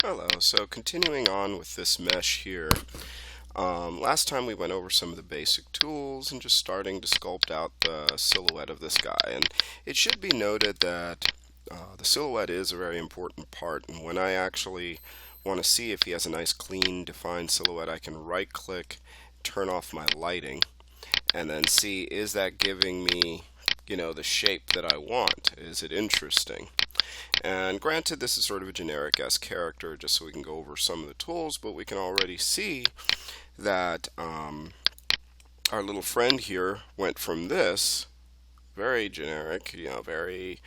Hello, so continuing on with this mesh here, last time we went over some of the basic tools and just starting to sculpt out the silhouette of this guy. And it should be noted that the silhouette is a very important part, and when I actually want to see if he has a nice clean defined silhouette, I can right click, turn off my lighting, and then see, is that giving me the shape that I want? Is it interesting? And granted, this is sort of a generic S character just so we can go over some of the tools, but we can already see that our little friend here went from this very generic, very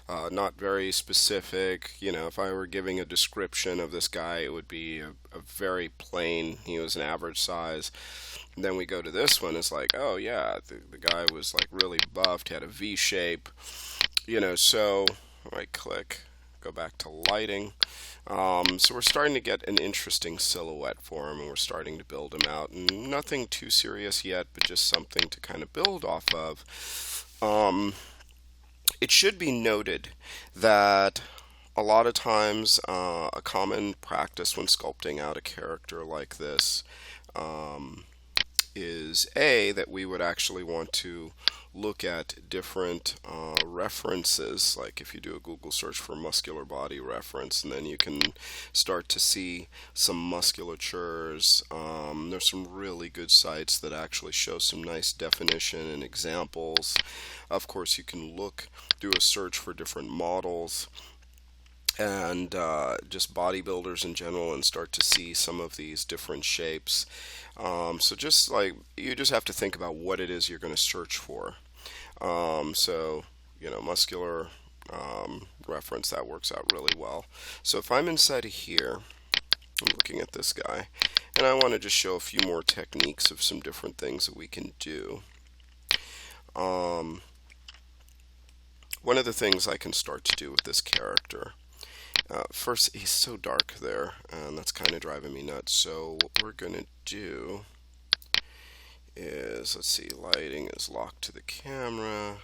not very specific. If I were giving a description of this guy, it would be a very plain. He was an average size. And then we go to this one. It's like, oh yeah, the guy was like really buffed. He had a V shape. So right click, go back to lighting. So we're starting to get an interesting silhouette for him, and we're starting to build him out. And nothing too serious yet, but just something to kind of build off of. It should be noted that a lot of times a common practice when sculpting out a character like this is that we would actually want to look at different references, like if you do a Google search for muscular body reference, and then you can start to see some musculatures. There's some really good sites that actually show some nice definition and examples. Of course, you can do a search for different models and just bodybuilders in general and start to see some of these different shapes. So just like you just have to think about what it is you're going to search for. Muscular reference, that works out really well. So if I'm inside of here, I'm looking at this guy, and I want to just show a few more techniques of some different things that we can do. One of the things I can start to do with this character, first, he's so dark there, and that's kind of driving me nuts. So what we're going to do is, let's see, lighting is locked to the camera.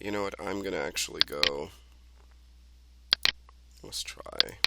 You know what, I'm going to actually go, let's try.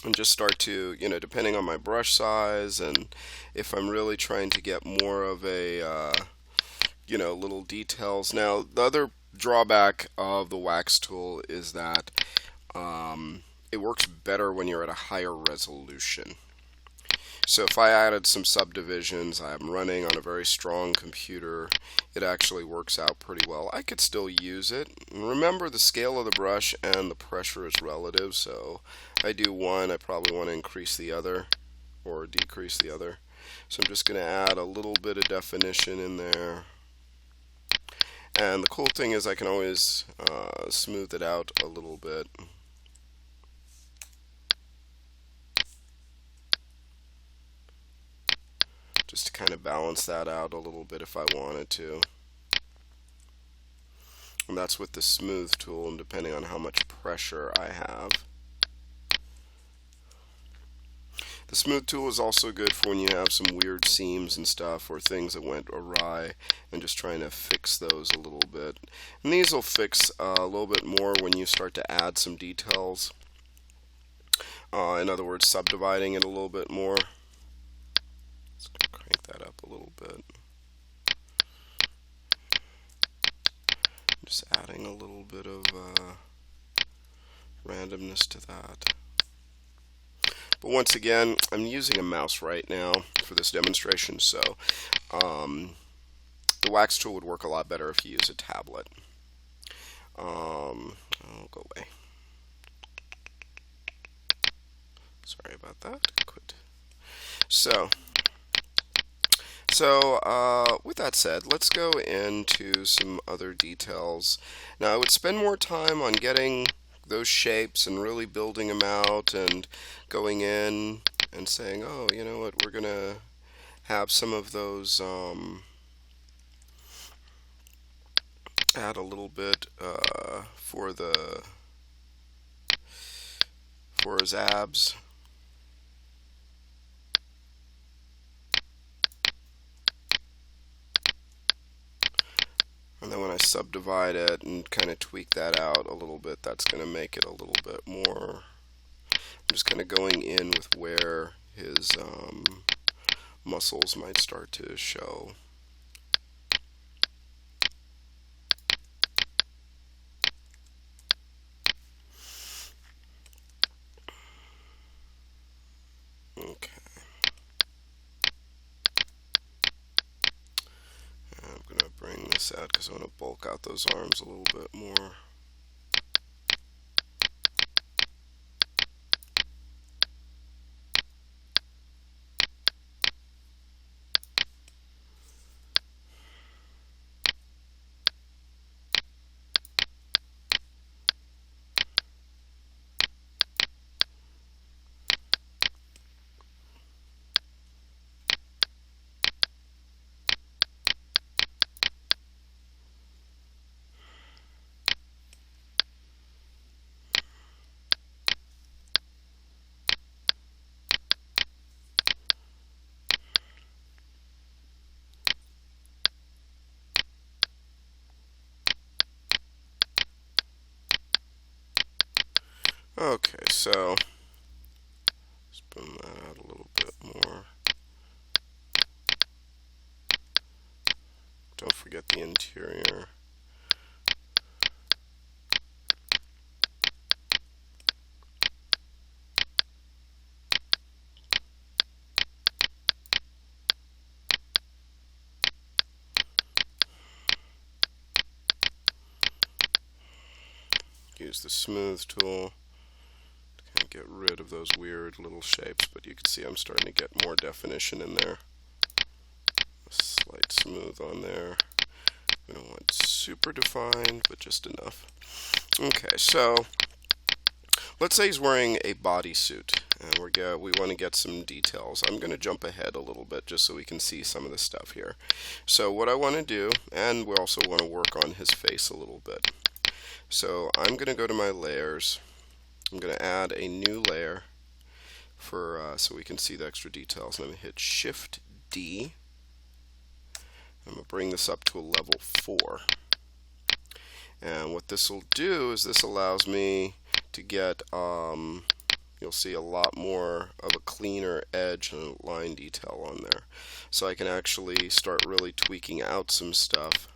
And just start to, depending on my brush size, and if I'm really trying to get more of a, little details. Now, the other drawback of the wax tool is that it works better when you're at a higher resolution. So if I added some subdivisions, I'm running on a very strong computer, it actually works out pretty well. I could still use it. Remember, the scale of the brush and the pressure is relative, so I do one, I probably want to increase the other, or decrease the other. So I'm just going to add a little bit of definition in there. And the cool thing is I can always smooth it out a little bit. Just to kind of balance that out a little bit if I wanted to. And that's with the smooth tool, and depending on how much pressure I have. The smooth tool is also good for when you have some weird seams and stuff, or things that went awry, and just trying to fix those a little bit. And these will fix a little bit more when you start to add some details. In other words, subdividing it a little bit more. Let's crank that up a little bit. Just adding a little bit of randomness to that. But once again, I'm using a mouse right now for this demonstration, so the wax tool would work a lot better if you use a tablet. Oh, go away. Sorry about that. Quit. So with that said, let's go into some other details. Now, I would spend more time on getting those shapes and really building them out and going in and saying, oh, you know what, we're going to have some of those, add a little bit for his abs. And then when I subdivide it and kind of tweak that out a little bit, that's going to make it a little bit more. I'm just kind of going in with where his muscles might start to show. Okay. I'm going to bring this out because I want to bulk out those arms a little bit more. Okay, so let's boom that out a little bit more. Don't forget the interior. Use the smooth tool to kind of get rid of those weird little shapes, but you can see I'm starting to get more definition in there. A slight smooth on there. We don't want super defined, but just enough. Okay, so let's say he's wearing a bodysuit, and we want to get some details. I'm going to jump ahead a little bit just so we can see some of the stuff here. So what I want to do, and we also want to work on his face a little bit. So I'm going to go to my layers. I'm going to add a new layer for so we can see the extra details. And I'm going to hit Shift D. I'm going to bring this up to a level 4. And what this will do is this allows me to get, you'll see a lot more of a cleaner edge and line detail on there. So I can actually start really tweaking out some stuff.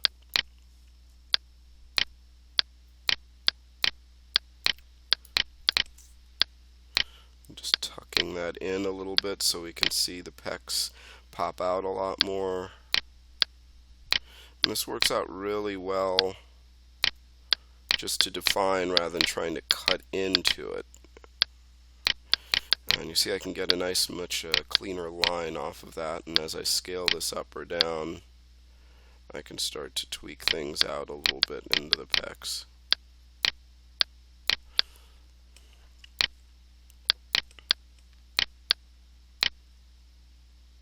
Just tucking that in a little bit so we can see the pecs pop out a lot more. And this works out really well just to define rather than trying to cut into it. And you see I can get a nice much cleaner line off of that, and as I scale this up or down, I can start to tweak things out a little bit into the pecs.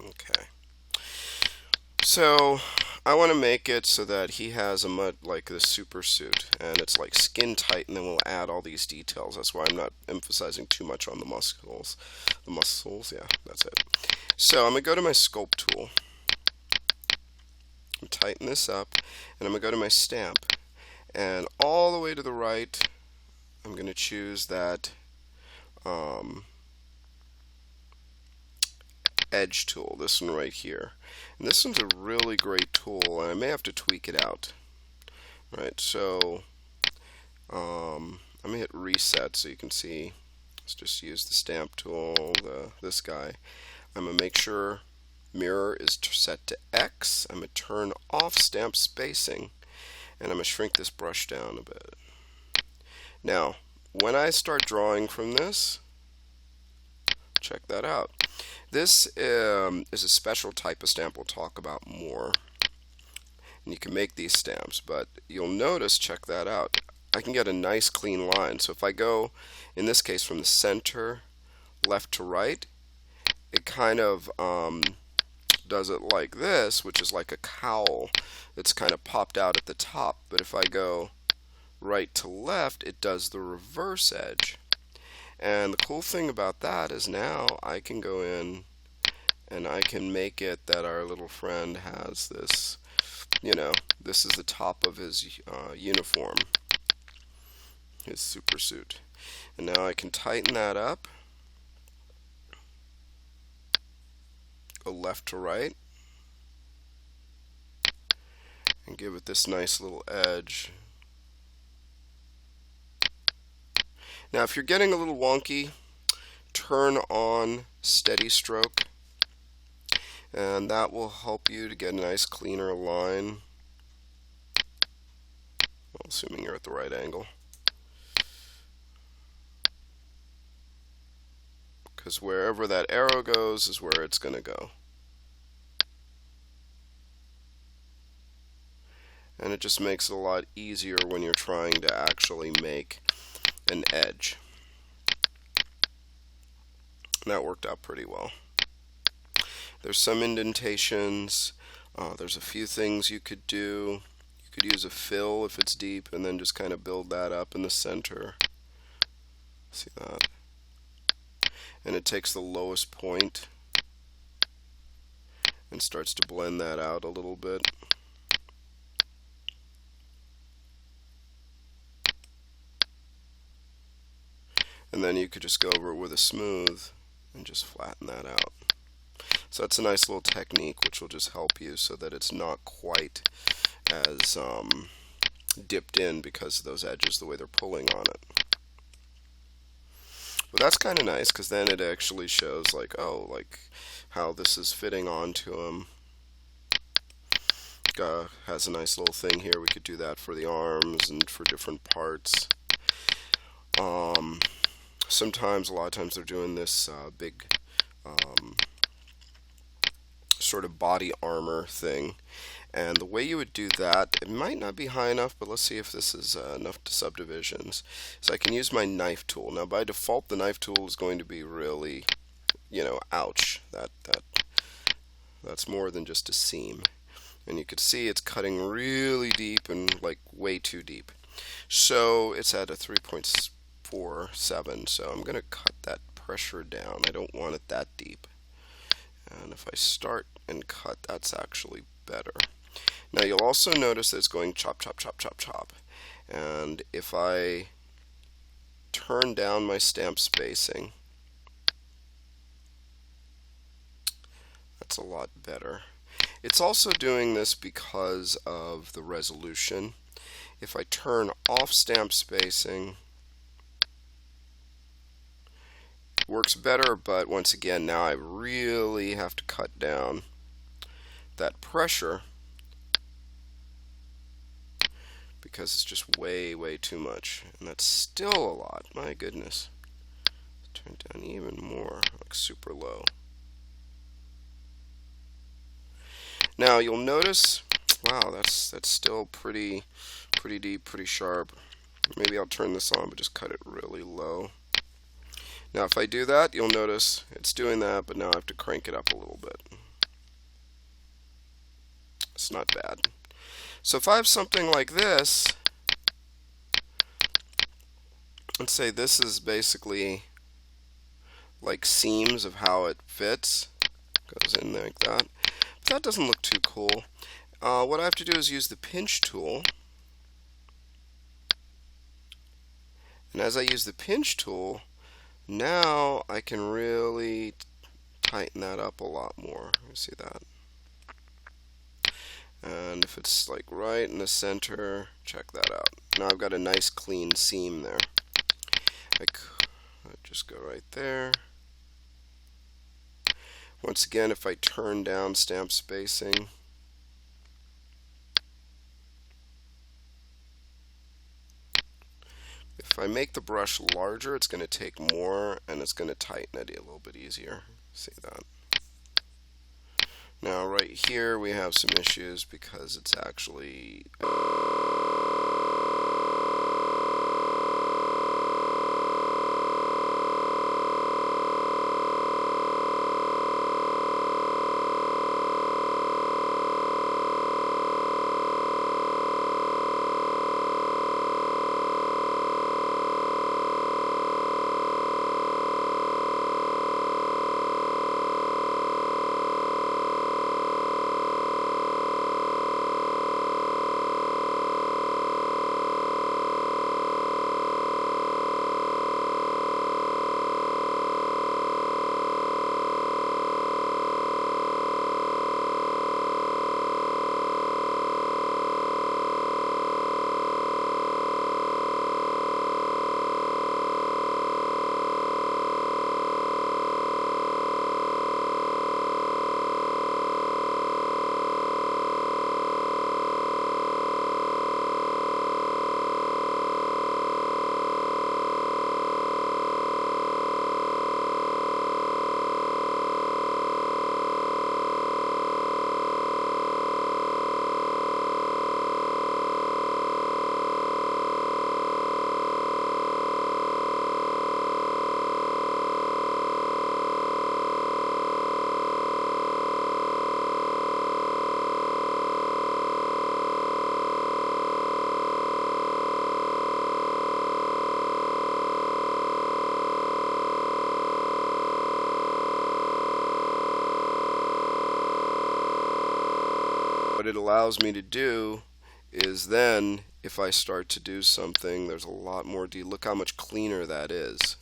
Okay. So I want to make it so that he has a like this super suit, and it's like skin tight, and then we'll add all these details. That's why I'm not emphasizing too much on the muscles. The muscles, yeah, that's it. So I'm going to go to my sculpt tool, and tighten this up, and I'm going to go to my stamp, and all the way to the right, I'm going to choose that edge tool, this one right here. And this one's a really great tool, and I may have to tweak it out. Right, so I'm going to hit reset so you can see. Let's just use the stamp tool, this guy. I'm going to make sure mirror is set to X. I'm going to turn off stamp spacing, and I'm going to shrink this brush down a bit. Now, when I start drawing from this, check that out. This is a special type of stamp we'll talk about more. And you can make these stamps, but you'll notice, check that out, I can get a nice clean line. So if I go, in this case, from the center left to right, it kind of does it like this, which is like a cowl that's kind of popped out at the top. But if I go right to left, it does the reverse edge. And the cool thing about that is now I can go in and I can make it that our little friend has this, this is the top of his uniform, his super suit. And now I can tighten that up, go left to right, and give it this nice little edge. Now, if you're getting a little wonky, turn on steady stroke, and that will help you to get a nice cleaner line, well, assuming you're at the right angle. Because wherever that arrow goes is where it's going to go. And it just makes it a lot easier when you're trying to actually make an edge. And that worked out pretty well. There's some indentations. There's a few things you could do. You could use a fill if it's deep and then just kind of build that up in the center. See that? And it takes the lowest point and starts to blend that out a little bit. And then you could just go over it with a smooth and just flatten that out. So that's a nice little technique which will just help you so that it's not quite as dipped in because of those edges, the way they're pulling on it. But that's kind of nice because then it actually shows like, oh, like how this is fitting onto him. Has a nice little thing here. We could do that for the arms and for different parts. Sometimes, a lot of times they're doing this big sort of body armor thing. And the way you would do that, it might not be high enough, but let's see if this is enough to subdivisions. So I can use my knife tool. Now by default, the knife tool is going to be really, ouch. That's more than just a seam. And you can see it's cutting really deep and like way too deep. So it's at a 3.47, so I'm going to cut that pressure down. I don't want it that deep. And if I start and cut, that's actually better. Now you'll also notice that it's going chop, chop, chop, chop, chop. And if I turn down my stamp spacing, that's a lot better. It's also doing this because of the resolution. If I turn off stamp spacing, it works better, but once again, now I really have to cut down that pressure because it's just way, way too much. And that's still a lot. My goodness. Turn it down even more, like super low. Now you'll notice, wow, that's still pretty deep, pretty sharp. Maybe I'll turn this on, but just cut it really low. Now if I do that, you'll notice it's doing that, but now I have to crank it up a little bit. It's not bad. So if I have something like this, let's say this is basically like seams of how it fits. Goes in like that. But that doesn't look too cool. What I have to do is use the pinch tool. And as I use the pinch tool, now I can really tighten that up a lot more. You see that? And if it's like right in the center, check that out. Now I've got a nice clean seam there. I just go right there. Once again, if I turn down stamp spacing, if I make the brush larger, it's going to take more and it's going to tighten it a little bit easier. See that? Now right here we have some issues because it's actually what it allows me to do is then if I start to do something, there's a lot more look how much cleaner that is.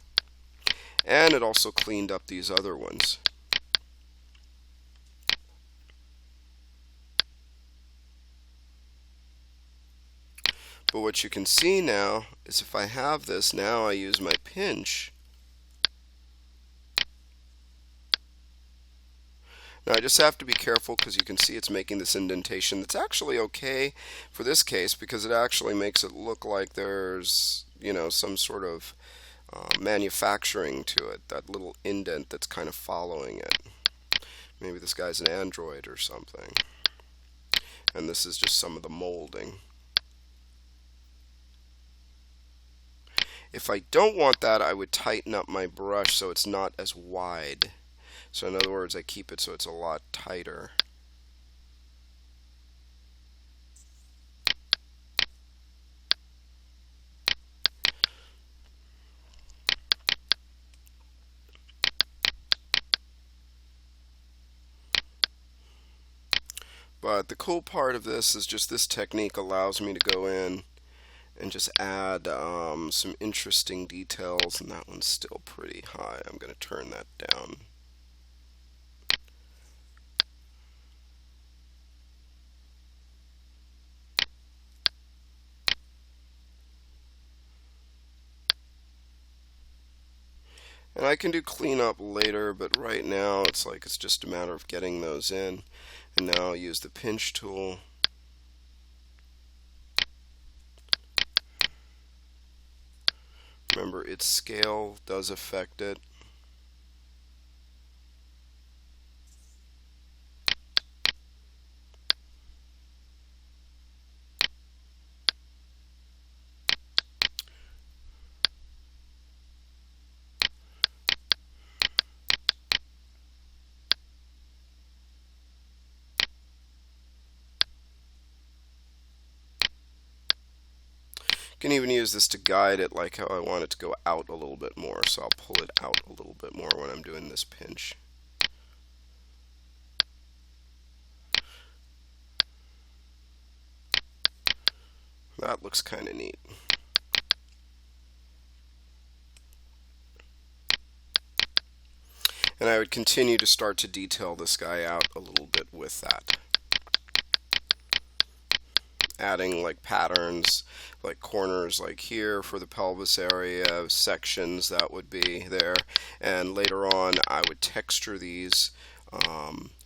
And it also cleaned up these other ones. But what you can see now is if I have this, now I use my pinch. Now I just have to be careful because you can see it's making this indentation that's actually okay for this case because it actually makes it look like there's, you know, some sort of manufacturing to it, that little indent that's kind of following it. Maybe this guy's an android or something. And this is just some of the molding. If I don't want that, I would tighten up my brush so it's not as wide. So in other words, I keep it so it's a lot tighter. But the cool part of this is just this technique allows me to go in and just add some interesting details, and that one's still pretty high. I'm going to turn that down. And I can do cleanup later, but right now it's like it's just a matter of getting those in. And now I'll use the pinch tool. Remember, its scale does affect it. can even use this to guide it, like how I want it to go out a little bit more. So I'll pull it out a little bit more when I'm doing this pinch. That looks kind of neat. And I would continue to start to detail this guy out a little bit with that. Adding like patterns, like corners like here for the pelvis area, sections that would be there. And later on I would texture these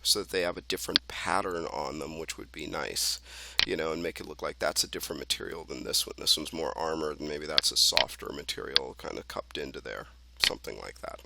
so that they have a different pattern on them, which would be nice, you know, and make it look like that's a different material than this one. This one's more armored, and maybe that's a softer material kind of cupped into there, something like that.